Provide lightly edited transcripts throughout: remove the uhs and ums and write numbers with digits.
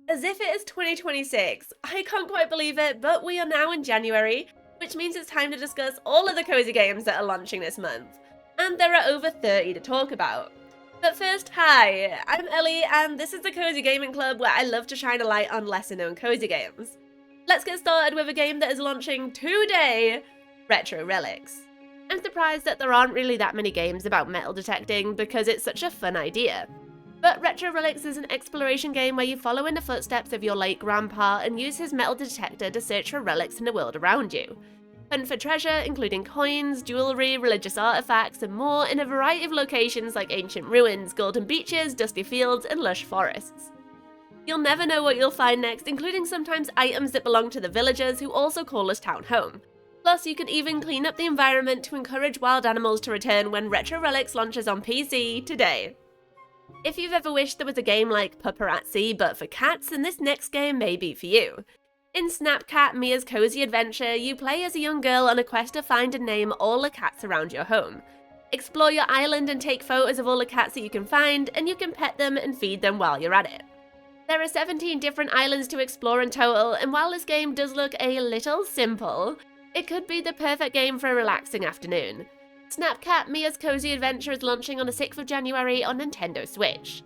As if it is 2026. I can't quite believe it, but we are now in January, which means it's time to discuss all of the cozy games that are launching this month. And there are over 30 to talk about. But first, hi, I'm Ellie, and this is the Cozy Gaming Club where I love to shine a light on lesser-known cozy games. Let's get started with a game that is launching today, Retro Relics. I'm surprised that there aren't really that many games about metal detecting because it's such a fun idea. But Retro Relics is an exploration game where you follow in the footsteps of your late grandpa and use his metal detector to search for relics in the world around you. Hunt for treasure, including coins, jewellery, religious artifacts, and more in a variety of locations like ancient ruins, golden beaches, dusty fields, and lush forests. You'll never know what you'll find next, including sometimes items that belong to the villagers who also call this town home. Plus, you can even clean up the environment to encourage wild animals to return when Retro Relics launches on PC today. If you've ever wished there was a game like Paparazzi but for cats, then this next game may be for you. In Snapcat Mia's Cozy Adventure, you play as a young girl on a quest to find and name all the cats around your home. Explore your island and take photos of all the cats that you can find, and you can pet them and feed them while you're at it. There are 17 different islands to explore in total, and while this game does look a little simple, it could be the perfect game for a relaxing afternoon. Snapcat Mia's Cozy Adventure is launching on the 6th of January on Nintendo Switch.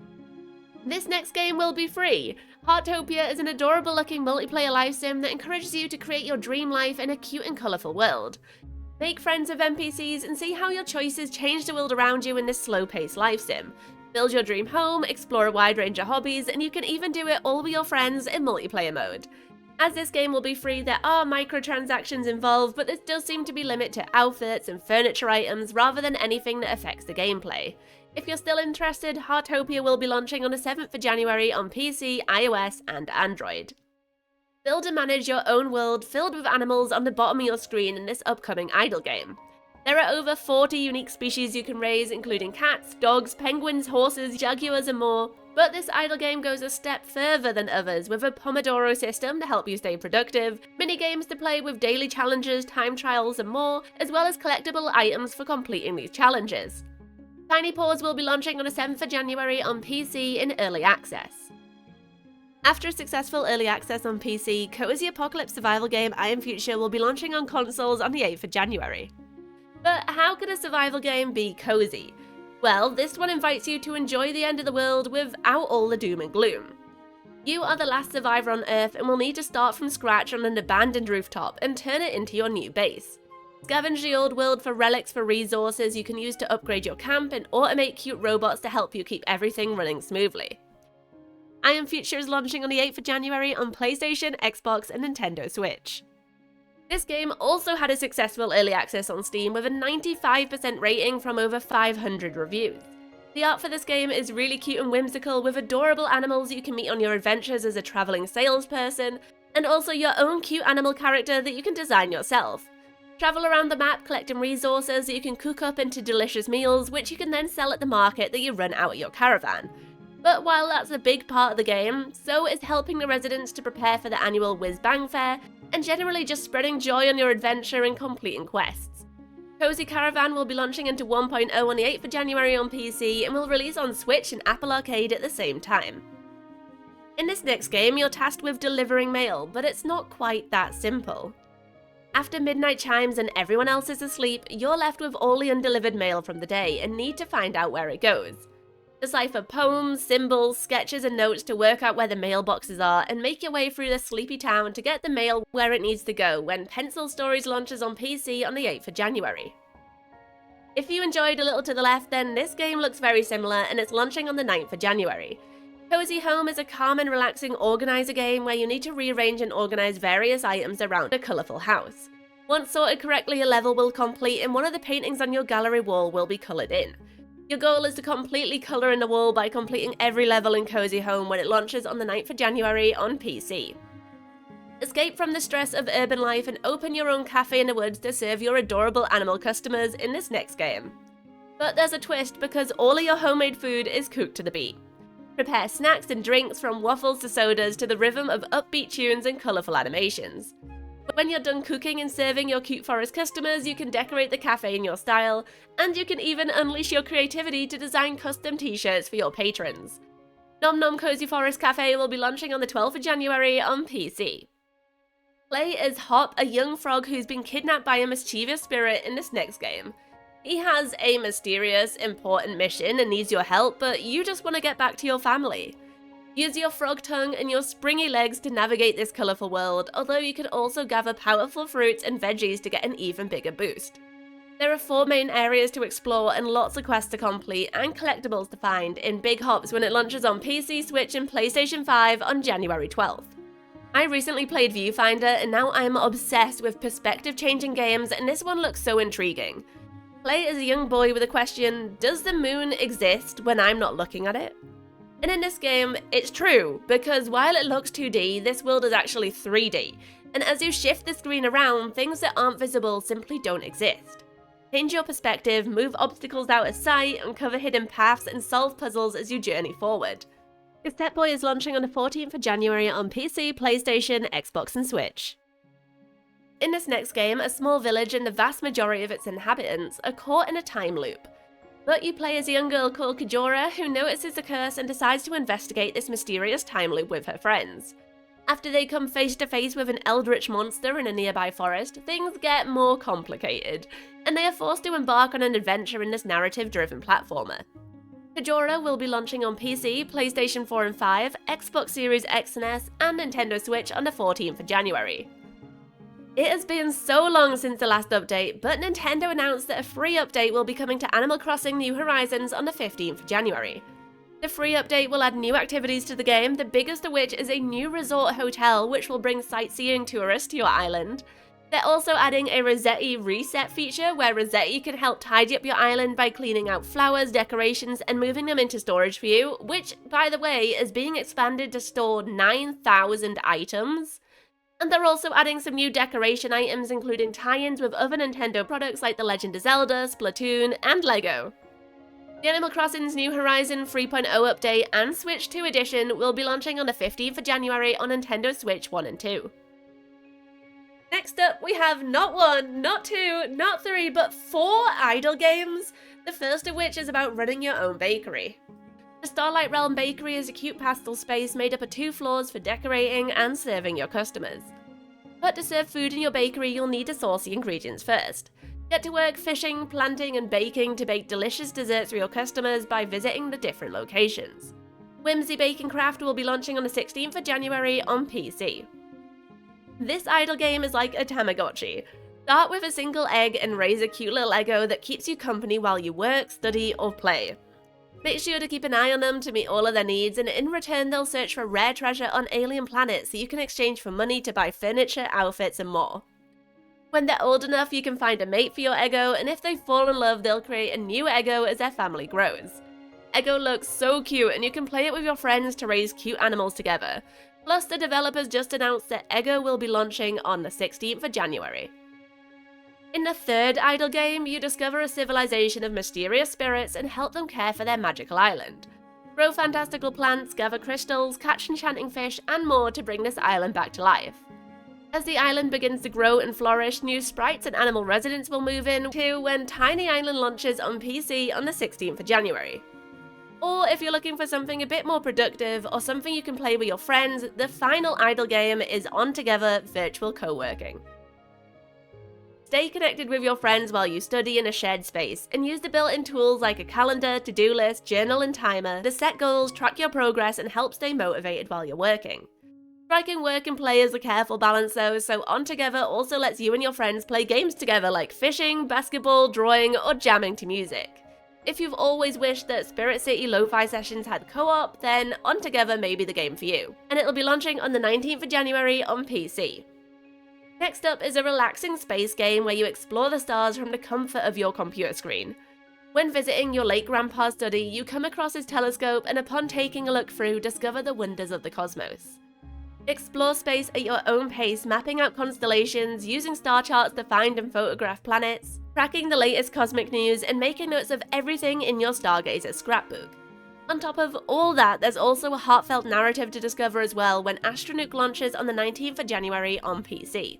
This next game will be free. Heartopia is an adorable looking multiplayer life sim that encourages you to create your dream life in a cute and colourful world. Make friends with NPCs and see how your choices change the world around you in this slow-paced life sim. Build your dream home, explore a wide range of hobbies, and you can even do it all with your friends in multiplayer mode. As this game will be free, there are microtransactions involved, but this does seem to be limited to outfits and furniture items rather than anything that affects the gameplay. If you're still interested, Heartopia will be launching on the 7th of January on PC, iOS, and Android. Build and manage your own world filled with animals on the bottom of your screen in this upcoming idle game. There are over 40 unique species you can raise, including cats, dogs, penguins, horses, jaguars, and more. But this idle game goes a step further than others with a Pomodoro system to help you stay productive, mini-games to play with daily challenges, time trials, and more, as well as collectible items for completing these challenges. Tiny Paws will be launching on the 7th of January on PC in Early Access. After a successful Early Access on PC, cozy apocalypse survival game I Am Future will be launching on consoles on the 8th of January. But how could a survival game be cozy? Well, this one invites you to enjoy the end of the world without all the doom and gloom. You are the last survivor on Earth and will need to start from scratch on an abandoned rooftop and turn it into your new base. Scavenge the old world for relics for resources you can use to upgrade your camp and automate cute robots to help you keep everything running smoothly. I Am Future is launching on the 8th of January on PlayStation, Xbox, and Nintendo Switch. This game also had a successful early access on Steam with a 95% rating from over 500 reviews. The art for this game is really cute and whimsical with adorable animals you can meet on your adventures as a travelling salesperson, and also your own cute animal character that you can design yourself. Travel around the map collecting resources that you can cook up into delicious meals which you can then sell at the market that you run out of your caravan. But while that's a big part of the game, so is helping the residents to prepare for the annual Whiz Bang Fair, and generally just spreading joy on your adventure and completing quests. Cozy Caravan will be launching into 1.0 on the 8th of January on PC and will release on Switch and Apple Arcade at the same time. In this next game, you're tasked with delivering mail, but it's not quite that simple. After midnight chimes and everyone else is asleep, you're left with all the undelivered mail from the day and need to find out where it goes. Decipher poems, symbols, sketches, and notes to work out where the mailboxes are and make your way through the sleepy town to get the mail where it needs to go when Pencil Stories launches on PC on the 8th of January. If you enjoyed A Little to the Left, then this game looks very similar and it's launching on the 9th of January. Cozy Home is a calm and relaxing organizer game where you need to rearrange and organize various items around a colourful house. Once sorted correctly, a level will complete and one of the paintings on your gallery wall will be coloured in. Your goal is to completely colour in the wall by completing every level in Cozy Home when it launches on the 9th of January on PC. Escape from the stress of urban life and open your own cafe in the woods to serve your adorable animal customers in this next game. But there's a twist because all of your homemade food is cooked to the beat. Prepare snacks and drinks from waffles to sodas to the rhythm of upbeat tunes and colourful animations. When you're done cooking and serving your cute forest customers, you can decorate the cafe in your style, and you can even unleash your creativity to design custom t-shirts for your patrons. Nom Nom Cozy Forest Café will be launching on the 12th of January on PC. Play as Hop, a young frog who's been kidnapped by a mischievous spirit in this next game. He has a mysterious, important mission and needs your help, but you just want to get back to your family. Use your frog tongue and your springy legs to navigate this colourful world, although you can also gather powerful fruits and veggies to get an even bigger boost. There are 4 main areas to explore and lots of quests to complete and collectibles to find in big hops when it launches on PC, Switch and PlayStation 5 on January 12th. I recently played Viewfinder and now I'm obsessed with perspective-changing games, and this one looks so intriguing. Play as a young boy with a question: does the moon exist when I'm not looking at it? And in this game, it's true, because while it looks 2D, this world is actually 3D, and as you shift the screen around, things that aren't visible simply don't exist. Change your perspective, move obstacles out of sight, uncover hidden paths, and solve puzzles as you journey forward. Step Boy is launching on the 14th of January on PC, PlayStation, Xbox and Switch. In this next game, a small village and the vast majority of its inhabitants are caught in a time loop. But you play as a young girl called Kajora who notices a curse and decides to investigate this mysterious time loop with her friends. After they come face to face with an eldritch monster in a nearby forest, things get more complicated, and they are forced to embark on an adventure in this narrative-driven platformer. Kajora will be launching on PC, PlayStation 4 and 5, Xbox Series X and S, and Nintendo Switch on the 14th of January. It has been so long since the last update, but Nintendo announced that a free update will be coming to Animal Crossing New Horizons on the 15th of January. The free update will add new activities to the game, the biggest of which is a new resort hotel which will bring sightseeing tourists to your island. They're also adding a Rossetti reset feature where Rossetti can help tidy up your island by cleaning out flowers, decorations, and moving them into storage for you, which, by the way, is being expanded to store 9,000 items. And they're also adding some new decoration items, including tie-ins with other Nintendo products like The Legend of Zelda, Splatoon, and LEGO. The Animal Crossing's New Horizon 3.0 update and Switch 2 edition will be launching on the 15th of January on Nintendo Switch 1 and 2. Next up, we have not 1, not 2, not 3, but 4 idle games, the first of which is about running your own bakery. The Starlight Realm Bakery is a cute pastel space made up of 2 floors for decorating and serving your customers. But to serve food in your bakery, you'll need to source the ingredients first. Get to work fishing, planting, and baking to bake delicious desserts for your customers by visiting the different locations. Whimsy Bake and Craft will be launching on the 16th of January on PC. This idle game is like a Tamagotchi. Start with a single egg and raise a cute little Eggo that keeps you company while you work, study, or play. Make sure to keep an eye on them to meet all of their needs, and in return they'll search for rare treasure on alien planets that you can exchange for money to buy furniture, outfits, and more. When they're old enough, you can find a mate for your Eggo, and if they fall in love, they'll create a new Eggo as their family grows. Eggo looks so cute, and you can play it with your friends to raise cute animals together. Plus, the developers just announced that Eggo will be launching on the 16th of January. In the third idle game, you discover a civilization of mysterious spirits and help them care for their magical island. Grow fantastical plants, gather crystals, catch enchanting fish, and more to bring this island back to life. As the island begins to grow and flourish, new sprites and animal residents will move in too when Tiny Island launches on PC on the 16th of January. Or if you're looking for something a bit more productive or something you can play with your friends, the final idle game is On Together Virtual Co-working. Stay connected with your friends while you study in a shared space, and use the built-in tools like a calendar, to-do list, journal and timer to set goals, track your progress, and help stay motivated while you're working. Striking work and play is a careful balance though, so On Together also lets you and your friends play games together like fishing, basketball, drawing, or jamming to music. If you've always wished that Spirit City Lo-Fi sessions had co-op, then On Together may be the game for you, and it'll be launching on the 19th of January on PC. Next up is a relaxing space game where you explore the stars from the comfort of your computer screen. When visiting your late grandpa's study, you come across his telescope and upon taking a look through, discover the wonders of the cosmos. Explore space at your own pace, mapping out constellations, using star charts to find and photograph planets, tracking the latest cosmic news, and making notes of everything in your Stargazer scrapbook. On top of all that, there's also a heartfelt narrative to discover as well when Astronuke launches on the 19th of January on PC.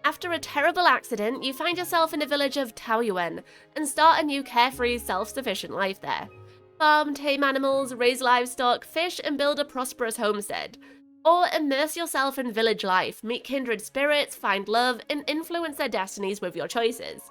After a terrible accident, you find yourself in the village of Taoyuan and start a new carefree, self-sufficient life there. farm, tame animals, raise livestock, fish, and build a prosperous homestead. Or immerse yourself in village life, meet kindred spirits, find love, and influence their destinies with your choices.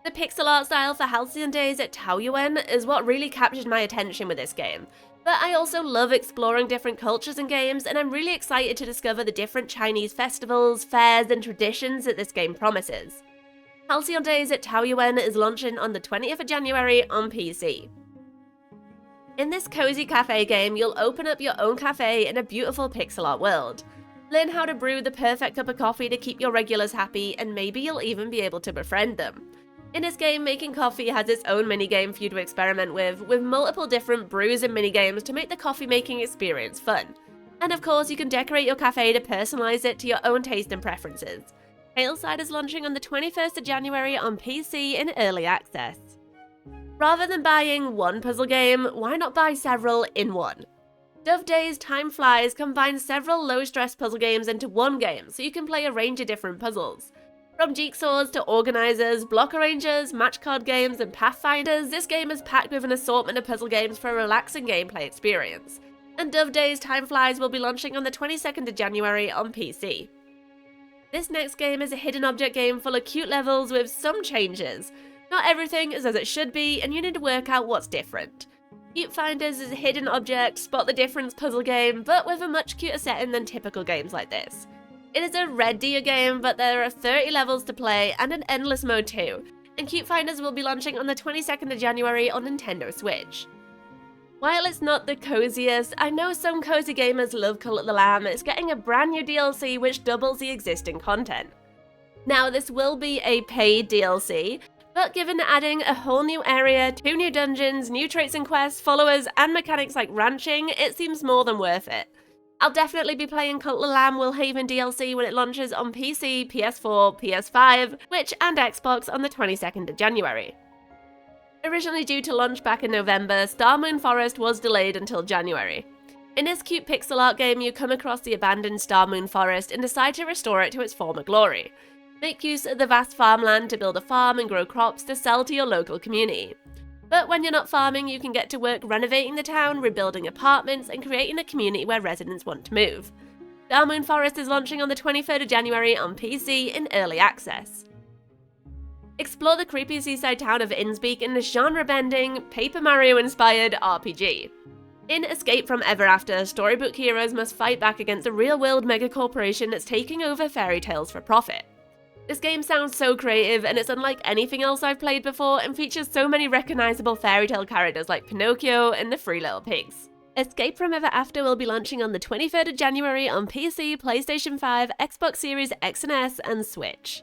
The pixel art style for Halcyon Days at Taoyuan is what really captured my attention with this game, but I also love exploring different cultures and games, and I'm really excited to discover the different Chinese festivals, fairs, and traditions that this game promises. Halcyon Days at Taoyuan is launching on the 20th of January on PC. In this cozy cafe game, you'll open up your own cafe in a beautiful pixel art world. Learn how to brew the perfect cup of coffee to keep your regulars happy, and maybe you'll even be able to befriend them. In this game, making coffee has its own minigame for you to experiment with multiple different brews and minigames to make the coffee making experience fun. And of course, you can decorate your cafe to personalize it to your own taste and preferences. Hailside is launching on the 21st of January on PC in early access. Rather than buying one puzzle game, why not buy several in one? Dove Days Time Flies combines several low-stress puzzle games into one game, so you can play a range of different puzzles. From jigsaws to organizers, block arrangers, match card games, and pathfinders, this game is packed with an assortment of puzzle games for a relaxing gameplay experience. And Dove Days Time Flies will be launching on the 22nd of January on PC. This next game is a hidden object game full of cute levels with some changes. Not everything is as it should be, and you need to work out what's different. Cute Finders is a hidden object, spot the difference puzzle game, but with a much cuter setting than typical games like this. It is a red deer game, but there are 30 levels to play and an endless mode too, and Cute Finders will be launching on the 22nd of January on Nintendo Switch. While it's not the coziest, I know some cozy gamers love Cult of the Lamb. It's getting a brand new DLC which doubles the existing content. Now, this will be a paid DLC, but given adding a whole new area, 2 new dungeons, new traits and quests, followers, and mechanics like ranching, it seems more than worth it. I'll definitely be playing Cult of the Lamb Willhaven DLC when it launches on PC, PS4, PS5, Switch, and Xbox on the 22nd of January. Originally due to launch back in November, Star Moon Forest was delayed until January. In this cute pixel art game, you come across the abandoned Star Moon Forest and decide to restore it to its former glory. Make use of the vast farmland to build a farm and grow crops to sell to your local community. But when you're not farming, you can get to work renovating the town, rebuilding apartments, and creating a community where residents want to move. Star Moon Forest is launching on the 23rd of January on PC in early access. Explore the creepy seaside town of Innsbeek in this genre-bending, Paper Mario-inspired RPG. In Escape from Ever After, storybook heroes must fight back against a real-world megacorporation that's taking over fairy tales for profit. This game sounds so creative, and it's unlike anything else I've played before, and features so many recognizable fairy tale characters like Pinocchio and the Three Little Pigs. Escape from Ever After will be launching on the 23rd of January on PC, PlayStation 5, Xbox Series X and S, and Switch.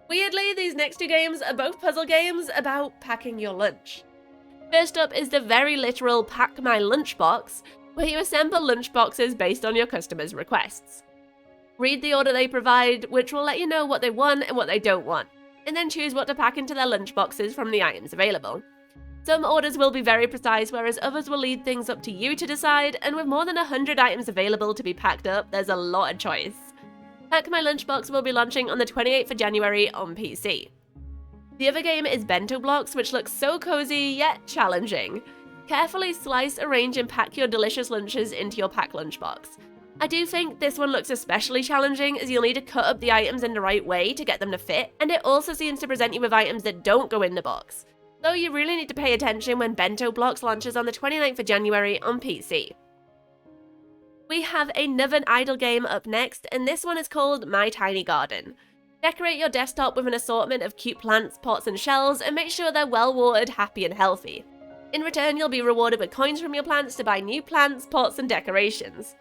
Weirdly, these next 2 games are both puzzle games about packing your lunch. First up is the very literal Pack My Lunchbox, where you assemble lunchboxes based on your customers' requests. Read the order they provide, which will let you know what they want and what they don't want, and then choose what to pack into their lunchboxes from the items available. Some orders will be very precise, whereas others will leave things up to you to decide, and with more than 100 items available to be packed up, there's a lot of choice. Pack My Lunchbox will be launching on the 28th of January on PC. The other game is Bento Blocks, which looks so cozy yet challenging. Carefully slice, arrange, and pack your delicious lunches into your packed lunchbox. I do think this one looks especially challenging, as you'll need to cut up the items in the right way to get them to fit, and it also seems to present you with items that don't go in the box. So you really need to pay attention when Bento Blocks launches on the 29th of January on PC. We have another idle game up next, and this one is called My Tiny Garden. Decorate your desktop with an assortment of cute plants, pots, and shells, and make sure they're well watered, happy, and healthy. In return, you'll be rewarded with coins from your plants to buy new plants, pots, and decorations.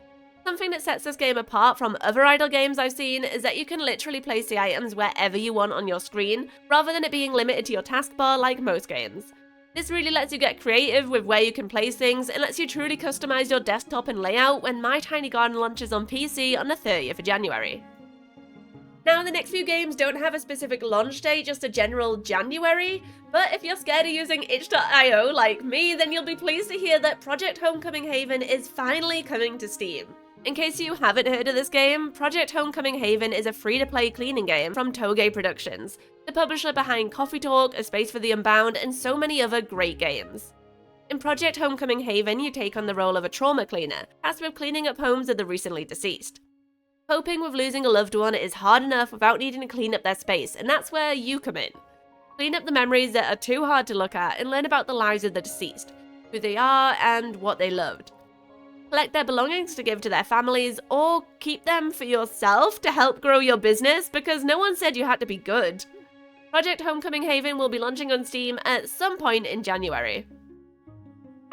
Something that sets this game apart from other idle games I've seen is that you can literally place the items wherever you want on your screen, rather than it being limited to your taskbar like most games. This really lets you get creative with where you can place things, and lets you truly customize your desktop and layout when My Tiny Garden launches on PC on the 30th of January. Now, the next few games don't have a specific launch date, just a general January, but if you're scared of using itch.io like me, then you'll be pleased to hear that Project Homecoming Haven is finally coming to Steam. In case you haven't heard of this game, Project Homecoming Haven is a free-to-play cleaning game from Toge Productions, the publisher behind Coffee Talk, A Space for the Unbound, and so many other great games. In Project Homecoming Haven, you take on the role of a trauma cleaner, tasked with cleaning up homes of the recently deceased. Coping with losing a loved one is hard enough without needing to clean up their space, and that's where you come in. Clean up the memories that are too hard to look at and learn about the lives of the deceased, who they are and what they loved. Collect their belongings to give to their families, or keep them for yourself to help grow your business, because no one said you had to be good. Project Homecoming Haven will be launching on Steam at some point in January.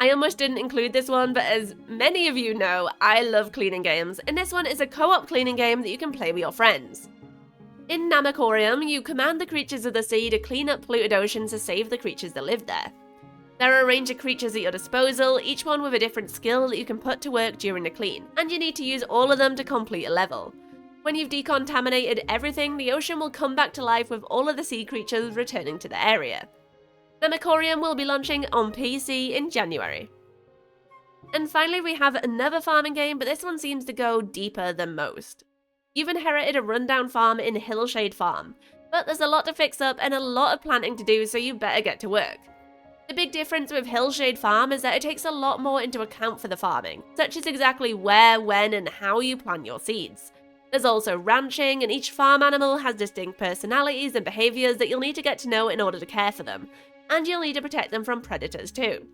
I almost didn't include this one, but as many of you know, I love cleaning games, and this one is a co-op cleaning game that you can play with your friends. In Namacorium, you command the creatures of the sea to clean up polluted oceans to save the creatures that live there. There are a range of creatures at your disposal, each one with a different skill that you can put to work during the clean, and you need to use all of them to complete a level. When you've decontaminated everything, the ocean will come back to life with all of the sea creatures returning to the area. Namacorium will be launching on PC in January. And finally, we have another farming game, but this one seems to go deeper than most. You've inherited a rundown farm in Hillshade Farm, but there's a lot to fix up and a lot of planting to do, so you better get to work. The big difference with Hillshade Farm is that it takes a lot more into account for the farming, such as exactly where, when, and how you plant your seeds. There's also ranching, and each farm animal has distinct personalities and behaviours that you'll need to get to know in order to care for them, and you'll need to protect them from predators too.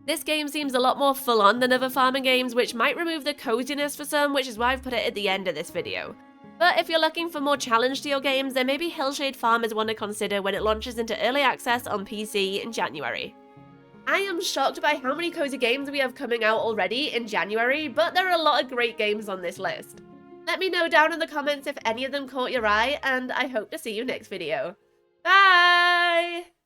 This game seems a lot more full-on than other farming games, which might remove the coziness for some, which is why I've put it at the end of this video. But if you're looking for more challenge to your games, then maybe Hillshade Farm is one to consider when it launches into early access on PC in January. I am shocked by how many cozy games we have coming out already in January, but there are a lot of great games on this list. Let me know down in the comments if any of them caught your eye, and I hope to see you next video. Bye!